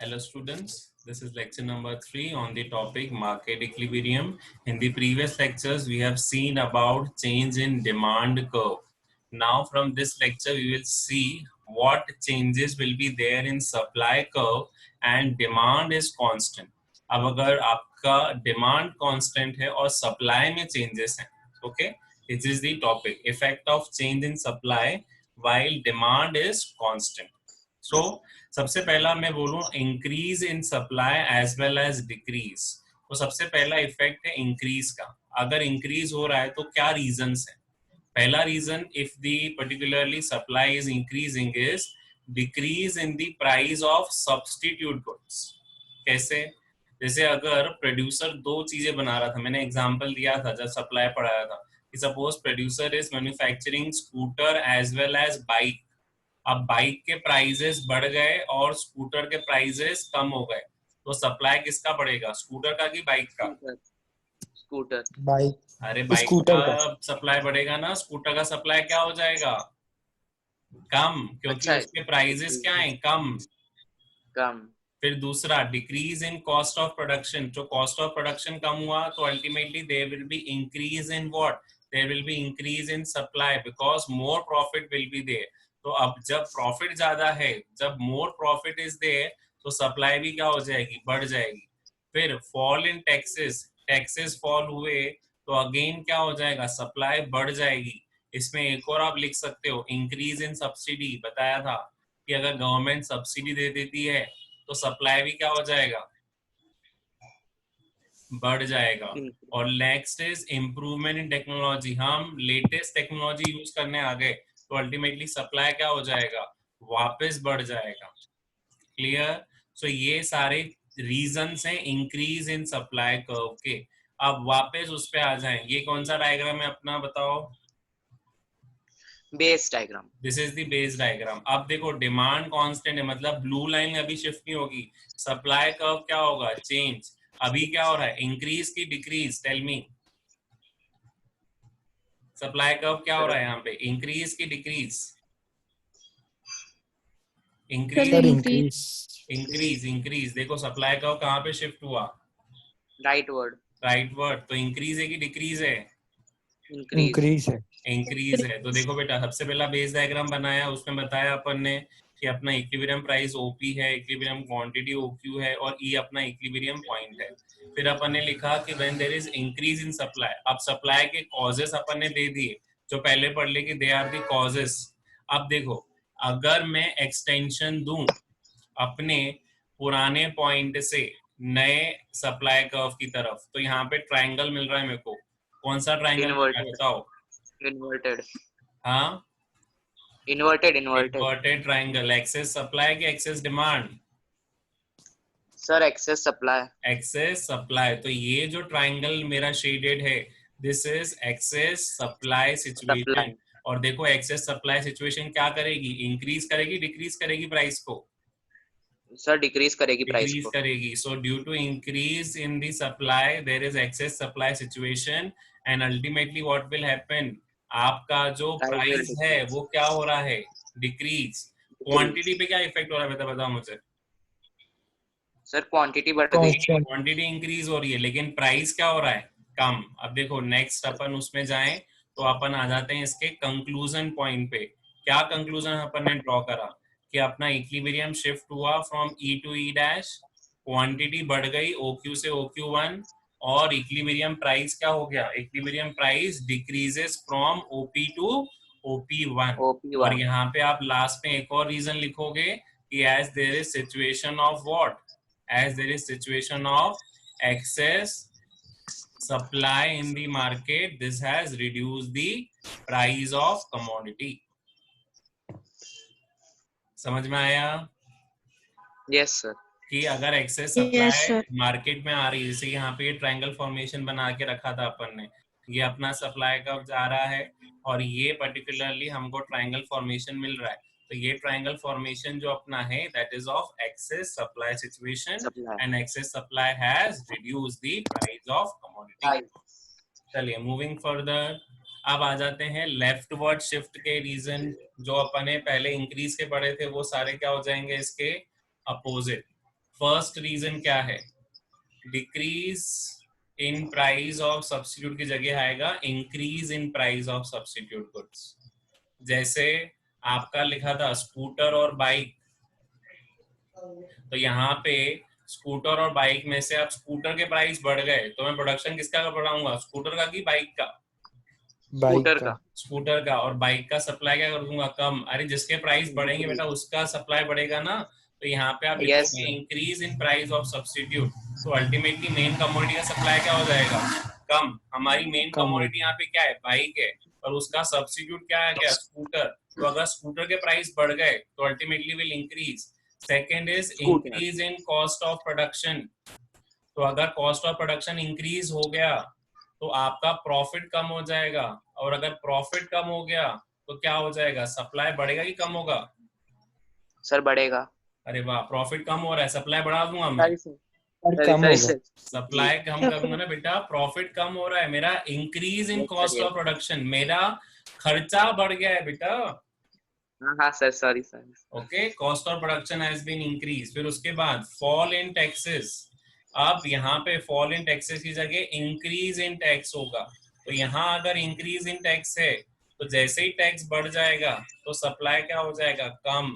Hello students, this is lecture number 3 on the topic market equilibrium. In the previous lectures, we have seen about change in demand curve. Now from this lecture, we will see what changes will be there in supply curve and demand is constant. अब अगर आपका demand constant है और supply में changes हैं, okay? This is the topic, effect of change in supply while demand is constant. So सबसे पहला मैं बोलूं increase in supply as well as decrease. तो सबसे पहला इफेक्ट है इंक्रीज का। अगर इंक्रीज हो रहा है तो क्या रीजंस है? पहला reason if the particularly supply is increasing is decrease in the price of substitute goods. कैसे? जैसे अगर प्रोड्यूसर दो चीजें बना रहा था, मैंने एग्जांपल दिया था जब सप्लाई पढ़ाया था कि suppose producer is manufacturing scooter as well as bike. अब बाइक के प्राइजेस बढ़ गए और स्कूटर के प्राइजेस कम हो गए, तो सप्लाई किसका बढ़ेगा, स्कूटर का कि बाइक का? स्कूटर। बाइक। अरे बाइक का सप्लाई बढ़ेगा ना, स्कूटर का सप्लाई क्या हो जाएगा? कम, क्योंकि उसके प्राइजेस क्या है? कम। फिर दूसरा decrease in cost of production. जो कॉस्ट ऑफ प्रोडक्शन कम हुआ तो ultimately there will be increase in what? There will be increase in supply because more profit will be there. तो अब जब प्रॉफिट ज्यादा है, जब मोर प्रॉफिट इज देयर, तो सप्लाई भी क्या हो जाएगी? बढ़ जाएगी। फिर fall in taxes, taxes fall हुए तो अगेन क्या हो जाएगा? सप्लाई बढ़ जाएगी। इसमें एक और आप लिख सकते हो इंक्रीज इन सब्सिडी। बताया था कि अगर गवर्नमेंट सब्सिडी दे देती है तो सप्लाई भी क्या हो जाएगा? बढ़ जाएगा। और next is improvement in technology. हम लेटेस्ट टेक्नोलॉजी यूज करने आ गए तो अल्टीमेटली सप्लाई क्या हो जाएगा? वापस बढ़ जाएगा। क्लियर? सो ये सारे रीजंस हैं इंक्रीज इन सप्लाई कर्व के। अब वापस उस पे आ जाएं। ये कौन सा डायग्राम है अपना, बताओ? Base diagram. This is the base diagram. अब देखो डिमांड कांस्टेंट है, मतलब ब्लू लाइन अभी शिफ्ट नहीं होगी। सप्लाई कर्व क्या होगा? चेंज। अभी क्या हो रहा है? इंक्रीज की decrease? Tell me. Supply curve क्या हो रहा है यहाँ पे? इंक्रीज की डिक्रीज? इंक्रीज। इंक्रीज। देखो सप्लाई कर्व कहाँ पे शिफ्ट हुआ? Right word. तो इंक्रीज है कि डिक्रीज है? इंक्रीज है। तो देखो बेटा, सबसे पहला बेस डायग्राम बनाया, उसमें बताया अपन ने कि अपना इक्विलिब्रियम प्राइस ओपी है, इक्विलिब्रियम क्वांटिटी ओक्यू है और ई अपना इक्विलिब्रियम पॉइंट है। फिर अपन ने लिखा कि when there is increase in supply. अब सप्लाई के कॉजेस अपन ने दे दिए, जो पहले पढ़ ले कि दे आर द कॉजेस। अब देखो, अगर मैं एक्सटेंशन दूं अपने पुराने पॉइंट से नए सप्लाई कर्व की तरफ, तो यहाँ पे ट्रायंगल मिल रहा है मेरे को। कौन सा ट्रायंगल बताओ? इन्वर्टेड। हाँ, इन्वर्टेड ट्रायंगल। एक्सेस सप्लाई की excess demand? Sir access supply. तो ये जो ट्रायंगल मेरा शेडेड है, this is excess supply situation. और देखो एक्सेस सप्लाई सिचुएशन क्या करेगी? इंक्रीज करेगी, डिक्रीज करेगी प्राइस को? सर डिक्रीज करेगी प्राइस को। करेगी। So due to increase in the supply there is excess supply situation and ultimately what will happen? आपका जो प्राइस है वो क्या हो रहा है? डिक्रीज। क्वांटिटी पे क्या इफेक्ट हो रहा है बताओ मुझे? सर क्वांटिटी बढ़ गई, क्वांटिटी इंक्रीज हो रही है, लेकिन प्राइस क्या हो रहा है? कम। अब देखो नेक्स्ट अपन उसमें जाएं तो अपन आ जाते हैं इसके कंक्लूजन पॉइंट पे। क्या कंक्लूजन अपन ने ड्रॉ करा कि अपना इक्विलिब्रियम शिफ्ट हुआ from E to E dash, quantity बढ़ गई OQ से OQ1 और इक्विलिब्रियम प्राइस क्या हो गया? Equilibrium price decreases from OP to OP1। और यहाँ पे आप लास्ट में एक और रीजन लिखोगे कि as there is situation of what? As there is situation of excess supply in the market, this has reduced the price of commodity. समझ में आया? Yes sir. कि अगर एक्सेस सप्लाई मार्केट में आ रही है, जैसे यहाँ पे ये ट्रायंगल फॉर्मेशन बना के रखा था अपन ने, ये अपना सप्लाई कर्व जा रहा है और ये पर्टिकुलरली हमको ट्रायंगल फॉर्मेशन मिल रहा है। तो ये ट्रायंगल फॉर्मेशन जो अपना है that is of excess supply situation and excess supply has reduced the price of commodity. चलिए मूविंग फर्दर, अब आ जाते हैं लेफ्टवर्ड शिफ्ट के रीजन। जो अपन ने पहले इंक्रीज के पढ़े थे वो सारे क्या हो जाएंगे? इसके अपोजिट। फर्स्ट रीजन क्या है? Decrease in price of substitute की जगह आएगा increase in price of substitute goods. जैसे आपका लिखा था स्कूटर और बाइक, तो यहाँ पे स्कूटर और बाइक में से अब स्कूटर के प्राइस बढ़ गए तो मैं प्रोडक्शन किसका बढ़ाऊंगा, स्कूटर का कि बाइक का? स्कूटर का। स्कूटर का। और बाइक का सप्लाई क्या कर दूंगा, कम। अरे जिसके प्राइस बढ़ेंगे बेटा उसका सप्लाई बढ़ेगा ना। तो यहाँ पे आप यस लिखोगे increase in price of substitute, तो अल्टीमेटली मेन कमोडिटी का सप्लाई क्या हो जाएगा, कम। हमारी मेन कमोडिटी यहाँ पे क्या है, बाइक है, और उसका सब्स्टिट्यूट क्या है, क्या, स्कूटर। तो अगर स्कूटर के प्राइस बढ़ गए तो ultimately will increase. Second is scooter. Increase in cost of production. तो अगर कॉस्ट ऑफ प्रोडक्शन इंक्रीज हो गया तो आपका प्रॉफिट कम हो जाएगा, और अगर प्रॉफिट कम हो गया तो क्या हो जाएगा, सप्लाई बढ़ेगा कि कम होगा? सर बढ़ेगा। अरे वाह, प्रॉफिट कम हो रहा है, सप्लाई बढ़ा दूंगा मैं। कम होगा। सप्लाई कम करूंगा ना बेटा, प्रॉफिट कम हो रहा है मेरा, increase in cost of production, मेरा खर्चा बढ़ गया है बेटा। हाँ sir, sorry sir. Okay, cost of production has been increase. फिर उसके बाद फॉल इन टैक्सेस। अब यहाँ पे फॉल इन टैक्सेस की जगह इंक्रीज इन टैक्स होगा। तो यहाँ अगर इंक्रीज इन टैक्स है तो जैसे ही टैक्स बढ़ जाएगा तो सप्लाई क्या हो जाएगा, कम,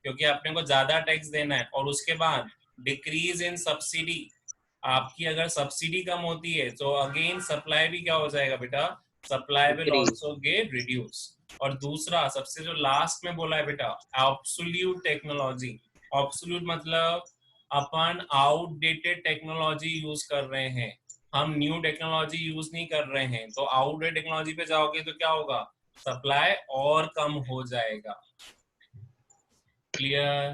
क्योंकि अपने को ज्यादा टैक्स देना है। और उसके बाद डिक्रीज इन सब्सिडी। आपकी अगर सब्सिडी कम होती है तो अगेन सप्लाई भी क्या हो जाएगा बेटा, supply will also get reduce. और दूसरा सबसे जो लास्ट में बोला है बेटा, एब्सोल्यूट टेक्नोलॉजी। एब्सोल्यूट मतलब अपन आउटडेटेड टेक्नोलॉजी यूज कर रहे हैं, हम न्यू टेक्नोलॉजी यूज नहीं कर रहे हैं। तो आउटडेटेड टेक्नोलॉजी पे जाओगे तो क्या होगा, सप्लाई और कम हो जाएगा। क्लियर?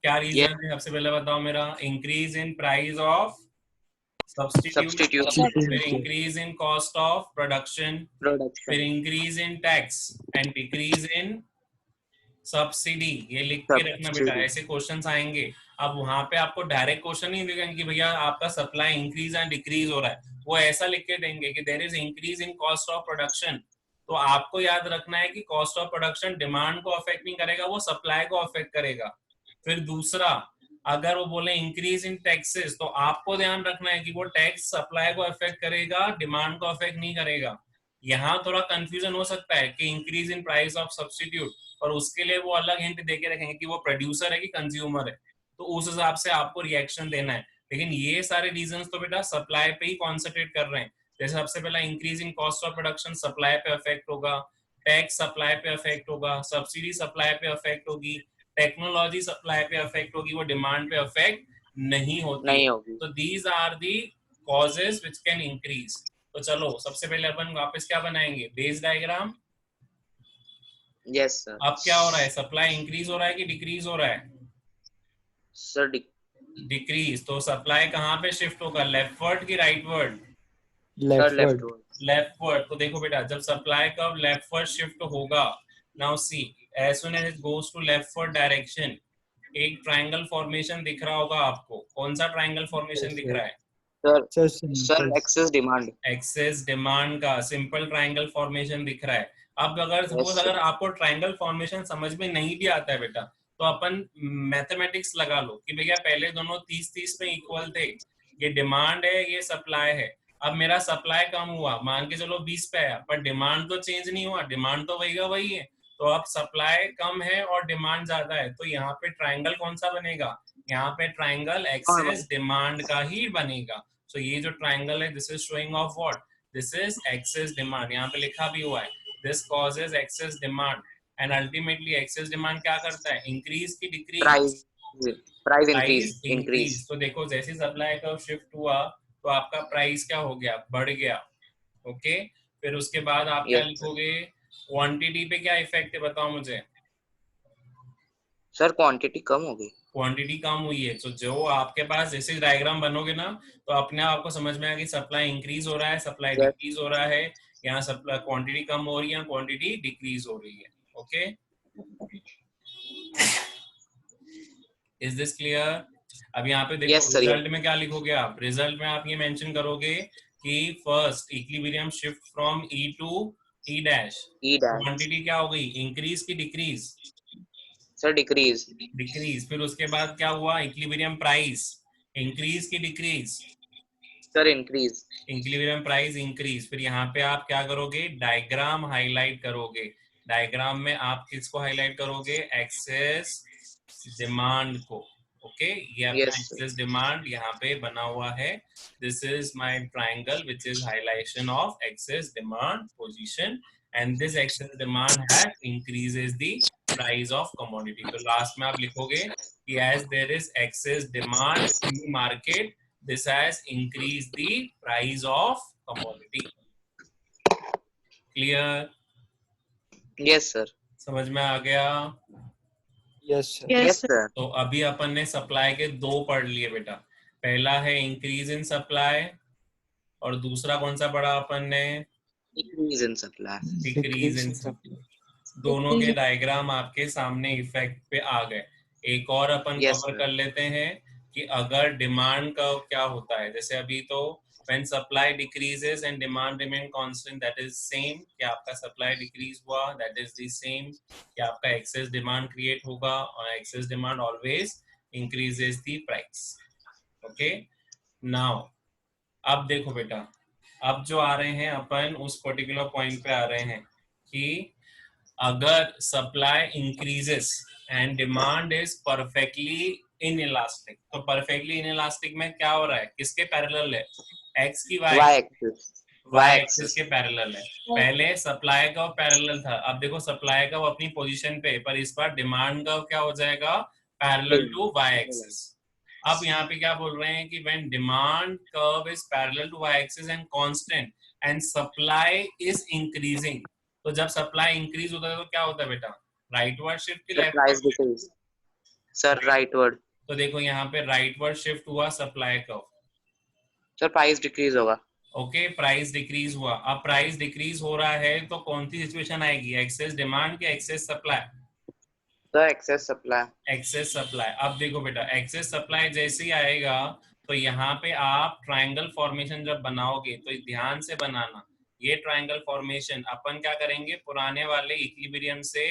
क्या रीजन है सबसे पहले बताओ मेरा, increase in price of substitute, फिर increase in cost of production, फिर increase in tax and decrease in subsidy. ये लिख के रखना बेटा, ऐसे क्वेश्चंस आएंगे। अब वहां पे आपको डायरेक्ट क्वेश्चन नहीं देंगे कि भैया आपका सप्लाई इंक्रीज एंड डिक्रीज हो रहा है, वो ऐसा लिख के देंगे कि there is increase in cost of production. तो आपको याद रखना है कि कॉस्ट ऑफ प्रोडक्शन डिमांड को अफेक्ट नहीं करेगा, वो सप्लाई को अफेक्ट करेगा। फिर दूसरा, अगर वो बोले इंक्रीज इन टैक्सेस, तो आपको ध्यान रखना है कि वो टैक्स सप्लाई को अफेक्ट करेगा, डिमांड को अफेक्ट नहीं करेगा। यहाँ थोड़ा कंफ्यूजन हो सकता है कि increase in price of substitute, और उसके लिए वो अलग हिंट देके रखेंगे कि वो प्रोड्यूसर है कि कंज्यूमर है, तो उस हिसाब से आपको रिएक्शन देना है। लेकिन ये सारे रीजंस तो बेटा सप्लाई पे ही कॉन्सेंट्रेट कर रहे हैं। जैसे सबसे पहला increase in cost of production supply पे अफेक्ट होगा, टैक्स सप्लाई पे अफेक्ट होगा, सब्सिडी सप्लाई पे अफेक्ट होगी, टेक्नोलॉजी सप्लाई पे अफेक्ट होगी, वो डिमांड पे अफेक्ट नहीं होती। तो these are the causes which can increase. तो चलो सबसे पहले अपन वापस क्या बनाएंगे, बेस डायग्राम। Yes sir. अब क्या हो रहा है, सप्लाई इंक्रीज हो रहा है कि डिक्रीज हो रहा है? Sir decrease. तो सप्लाई कहाँ पे शिफ्ट होगा, लेफ्टवर्ड की राइटवर्ड? लेफ्टवर्ड। तो देखो बेटा, जब सप्लाई कब लेफ्टवर्ड शिफ्ट होगा, now see, as soon as it goes to leftward direction, एक ट्रायंगल फॉर्मेशन दिख रहा होगा आपको। कौन सा ट्रायंगल फॉर्मेशन दिख रहा है? Sir excess demand. Excess demand का सिंपल ट्रायंगल फॉर्मेशन दिख रहा है। अब अगर सपोज अगर आपको ट्रायंगल फॉर्मेशन समझ में नहीं भी आता है बेटा, तो अपन मैथमेटिक्स लगा लो कि भैया पहले दोनों 30-30 में इक्वल थे, ये डिमांड है ये सप्लाई है। अब मेरा सप्लाई कम हुआ, मान के चलो 20 पे आया, पर डिमांड तो चेंज नहीं हुआ, डिमांड तो वही का वही है। तो अब सप्लाई कम है और डिमांड ज्यादा है, तो यहाँ पे ट्रायंगल कौन सा बनेगा, यहाँ पे ट्रायंगल एक्सेस डिमांड का ही बनेगा। तो ये जो ट्रायंगल है, this is showing off what, this is excess demand. यहाँ पे लिखा भी हुआ है, this causes excess demand, and ultimately excess demand क्या करता है, इंक्रीज की डिक्रीज, प्राइस इंक्रीज। तो देखो जैसे सप्लाई का शिफ्ट हुआ तो आपका प्राइस क्या हो गया, बढ़ गया। ओके, फिर उसके बाद आप क्या लिखोगे, क्वांटिटी पे क्या इफेक्ट है बताओ मुझे। सर क्वांटिटी कम हो गई, क्वांटिटी कम हुई है। तो जो आपके पास जैसे डायग्राम बनोगे ना, तो अपने आप को समझ में आएगा कि सप्लाई इंक्रीज हो रहा है, सप्लाई डिक्रीज हो रहा है, यहाँ सप्लाई क्वांटिटी कम हो रही है, क्वांटिटी डिक्रीज हो रही है। Okay, is this clear? अब यहाँ पे देखो रिजल्ट में क्या लिखोगे आप, रिजल्ट में आप ये मेंशन करोगे कि first equilibrium shift from E to E dash, quantity क्या हो गई, इंक्रीज की डिक्रीज? Sir decrease. डिक्रीज। फिर उसके बाद क्या हुआ, इक्विलिब्रियम प्राइस इंक्रीज की decrease, sir increase. Equilibrium price increase. फिर यहाँ पे आप क्या करोगे, डायग्राम हाईलाइट करोगे। डायग्राम में आप किसको हाईलाइट करोगे, एक्सेस डिमांड को। ओके, ये अपना यस सर। एक्सेस डिमांड यहाँ पे बना हुआ है। This is my triangle which is highlightation of excess demand position, and this excess demand has increases the price of commodity. तो लास्ट में आप लिखोगे कि as there is excess demand in the market, this has increased the price of commodity. Clear? Yes sir. समझ में आ गया? Yes sir. Yes sir. तो अभी अपन ने सप्लाई के दो पढ़ लिए बेटा। पहला है इंक्रीज इन सप्लाई, और दूसरा कौन सा पढ़ा अपन ने, decrease in supply. Decrease in supply. दोनों के डायग्राम आपके सामने इफेक्ट पे आ गए। एक और अपन Yes, कवर sir. कर लेते हैं कि अगर डिमांड का क्या होता है। जैसे अभी तो when supply decreases and demand remain constant, that is same कि आपका supply decrease हुआ, that is the same कि आपका excess demand create होगा, और excess demand always increases the price. Okay, now अब देखो बेटा, अब जो आ रहे हैं अपन उस पर्टिकुलर पॉइंट पे आ रहे हैं कि अगर supply increases and demand is perfectly inelastic, तो परफेक्टली इनइलास्टिक में क्या हो रहा है, किसके पैरेलल है, एक्स की Y Y axis. Y axis के पैरेलल है। पहले सप्लाई का पैरेलल था, अब देखो सप्लाई का अपनी पोजीशन पे, पर इस बार डिमांड का क्या हो जाएगा, पैरेलल टू वाई एक्सिस। अब यहाँ पे क्या बोल रहे हैं कि when demand curve is parallel to y-axis and constant and supply is increasing, तो जब supply increase होता है तो क्या होता है बेटा, राइटवर्ड शिफ्ट की The price leftward? decrease. Sir, rightward. तो देखो यहाँ पे राइटवर्ड शिफ्ट हुआ supply curve. Sir, price decrease होगा. ओके, प्राइस डिक्रीज हुआ। अब प्राइस डिक्रीज हो रहा है तो कौन सी सिचुएशन आएगी, एक्सेस डिमांड की excess supply? Sir, excess supply. Excess supply. अब देखो बेटा, एक्सेस सप्लाई जैसे ही आएगा तो यहाँ पे आप ट्रायंगल फॉर्मेशन जब बनाओगे तो ध्यान से बनाना। ये ट्रायंगल फॉर्मेशन अपन क्या करेंगे, पुराने वाले इक्विलिब्रियम से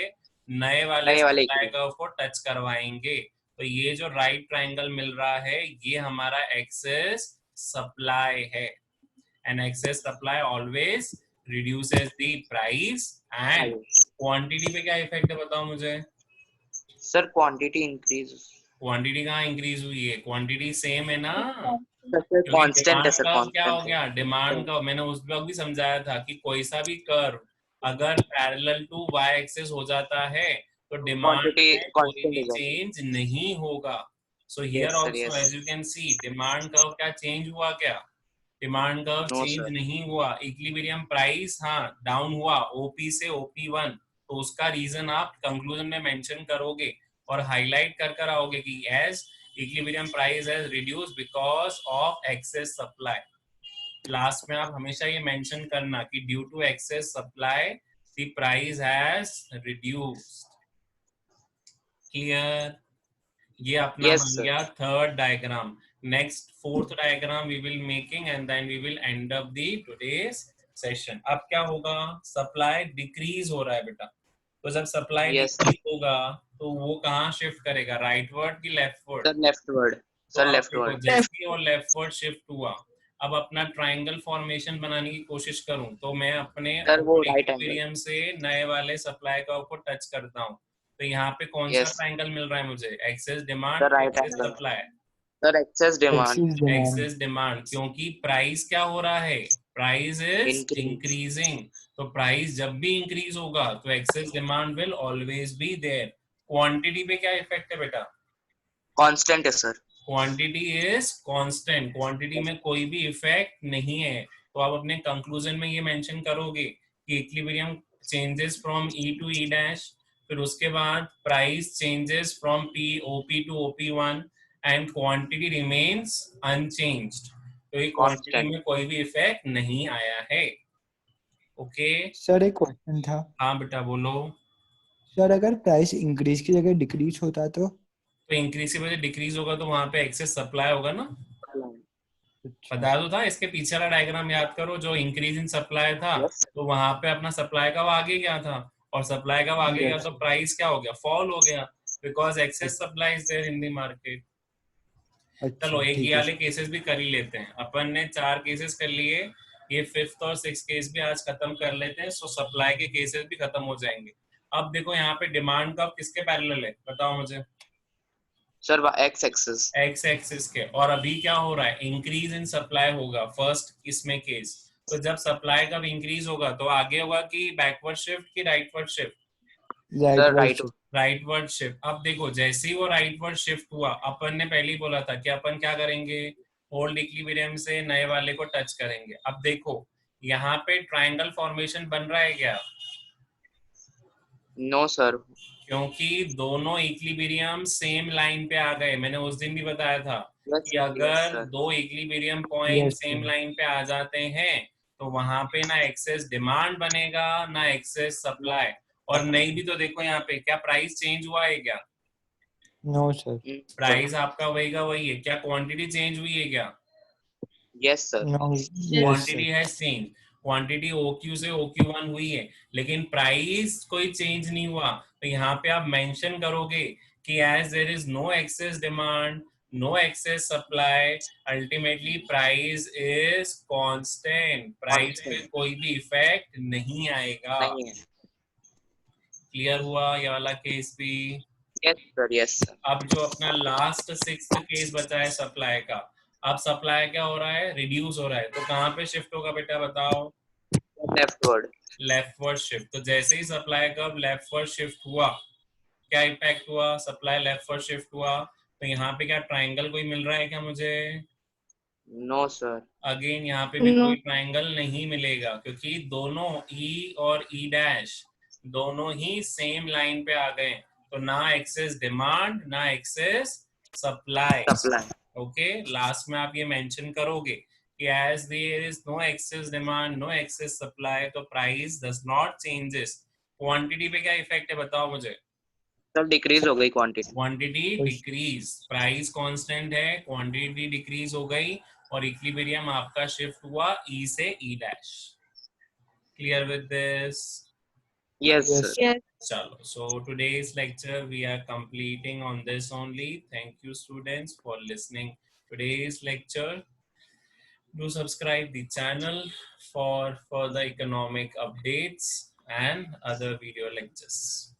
नए वाले सप्लाई कर्व को टच करवाएंगे। तो ये जो राइट ट्रायंगल मिल रहा है ये हमारा एक्सेस सप्लाई है, and excess supply always reduces the price. And quantity पे क्या इफेक्ट है बताओ मुझे? Sir, quantity increase. क्वांटिटी कहाँ इंक्रीज हुई है, क्वांटिटी सेम है ना, Constant है sir, कर्व क्या हो constant. गया, डिमांड का मैंने उस वक्त भी समझाया था कि कोई सा भी कर्व अगर पैरेलल टू वाई एक्सिस हो जाता है तो डिमांड में कोई भी चेंज नहीं होगा। So here also as you can see demand curve क्या चेंज हुआ, क्या डिमांड कर्व चेंज नहीं हुआ। इक्विलिब्रियम प्राइस हाँ डाउन हुआ ओपी से OP1, तो उसका रीजन आप कंक्लूजन में मेंशन करोगे और हाईलाइट कर कर आओगे कि as equilibrium price has reduced because of excess supply. Last में आप हमेशा ये मेंशन करना कि due to excess supply the price has reduced. Clear? ये अपना बन गया third diagram. Next fourth diagram we will making and then we will end up the today's session. अब क्या होगा, सप्लाई डिक्रीज हो रहा है बेटा, तो जब सप्लाई डिक्रीज होगा तो वो कहाँ शिफ्ट करेगा, राइटवर्ड की leftward? Sir leftward. Sir leftward. जैसे और लेफ्टवर्ड शिफ्ट हुआ, अब अपना ट्रायंगल फॉर्मेशन बनाने की कोशिश करूं तो मैं अपने इक्विलिब्रियम से नए वाले सप्लाई कर्व को टच करता हूं, तो यहाँ पे कौन सा ट्रायंगल मिल रहा है मुझे, excess demand, excess supply? Sir excess demand. Excess demand, क्योंकि प्राइस क्या हो रहा है, प्राइस इज इंक्रीजिंग। तो प्राइस जब भी इंक्रीज होगा तो excess demand will always be there. Quantity पे क्या इफेक्ट है बेटा? कांस्टेंट है sir. Quantity is constant, quantity में कोई भी इफेक्ट नहीं है। तो आप अपने कंक्लूजन में ये मेंशन करोगे कि equilibrium changes from E to E dash, फिर उसके बाद price changes from OP to OP1 and quantity remains unchanged. तो ये क्वांटिटी में कोई भी इफेक्ट नहीं आया है। ओके सर एक क्वेश्चन था। हाँ बेटा बोलो। सर अगर प्राइस इंक्रीज की जगह डिक्रीज होता तो इंक्रीज की वजह डिक्रीज होगा तो वहां पे एक्सेस सप्लाई होगा ना। बता दो था, इसके पीछे वाला डायग्राम याद करो, जो इंक्रीज इन सप्लाई था तो वहां पे अपना सप्लाई का आगे गया था, और सप्लाई का आगे गया तो प्राइस क्या हो गया, फॉल हो गया। because excess supply is there in the market. चलो अच्छा एक ठीक ये है वाले केसेस भी कर ही लेते हैं, अपन ने 4 केसेस कर लिए, ये 5th और 6th केस भी आज खत्म कर लेते हैं, सो सप्लाई के केसेस भी खत्म हो जाएंगे। अब देखो यहाँ पे डिमांड का किसके पैरेलल है बताओ मुझे। Sir x axis. X axis के, और अभी क्या हो रहा है, इंक्रीज इन सप्लाई होगा फर्स्ट इसमें केस। तो जब सप्लाई कब इंक्रीज होगा तो आगे होगा कि बैकवर्ड शिफ्ट की rightward shift, right sir word right. Rightward shift. अब देखो जैसे ही वो राइटवर्ड शिफ्ट हुआ, अपन ने पहले ही बोला था कि अपन क्या करेंगे, ओल्ड इक्विलिब्रियम से नए वाले को टच करेंगे। अब देखो यहाँ पे ट्रायंगल फॉर्मेशन बन रहा है क्या, नो सर। क्योंकि दोनों इक्विलिब्रियम सेम लाइन पे आ गए। मैंने उस दिन भी बताया था यस कि सर, यस अगर सर। दो equilibrium point yes same line पे आ जाते हैं तो वहां पे ना एक्सेस डिमांड बनेगा ना एक्सेस सप्लाई। और नहीं भी तो देखो यहाँ पे क्या प्राइस चेंज हुआ है क्या, नो सर प्राइस आपका वही का वही है, क्या क्वांटिटी चेंज हुई है क्या, yes sir. No yes quantity sir है चेंज, क्वांटिटी OQ से OQ1 हुई है, लेकिन प्राइस कोई चेंज नहीं हुआ। तो यहाँ पे आप मेंशन करोगे कि as there is no excess demand, no excess supply, ultimately price is constant, price पे कांस्टेंट कोई भी इफेक्ट नहीं आएगा। नहीं है। क्लियर हुआ ये वाला केस भी। Yes sir, yes sir. अब जो अपना लास्ट 6th केस बचा है सप्लाई का, अब सप्लाई क्या हो रहा है, रिड्यूस हो रहा है, तो कहाँ पे शिफ्ट होगा बेटा बताओ, लेफ्टवर्ड। Leftward shift. तो जैसे ही सप्लाई का लेफ्टवर्ड शिफ्ट हुआ, क्या इम्पैक्ट हुआ, सप्लाई लेफ्टवर्ड शिफ्ट हुआ, तो यहाँ पे क्या ट्रायंगल कोई मिल रहा है क्या मुझे, नो सर। अगेन यहाँ पे भी कोई ट्रायंगल नहीं मिलेगा, क्योंकि दोनों E और E डैश दोनों ही सेम लाइन पे आ गए, तो ना एक्सेस डिमांड ना excess supply. Supply. Okay, last में आप ये मेंशन करोगे कि as there is no excess demand no excess supply, तो price does not changes. Quantity पे क्या इफेक्ट है बताओ मुझे, सर डिक्रीज हो गई quantity. Quantity decrease, price constant है, क्वांटिटी डिक्रीज हो गई, और इक्विलिब्रियम आपका शिफ्ट हुआ E से E dash. Clear with this? Yes yes sir. Yes. Chalo. So today's lecture we are completing on this only. Thank you students for listening today's lecture. Do subscribe the channel for further economic updates and other video lectures.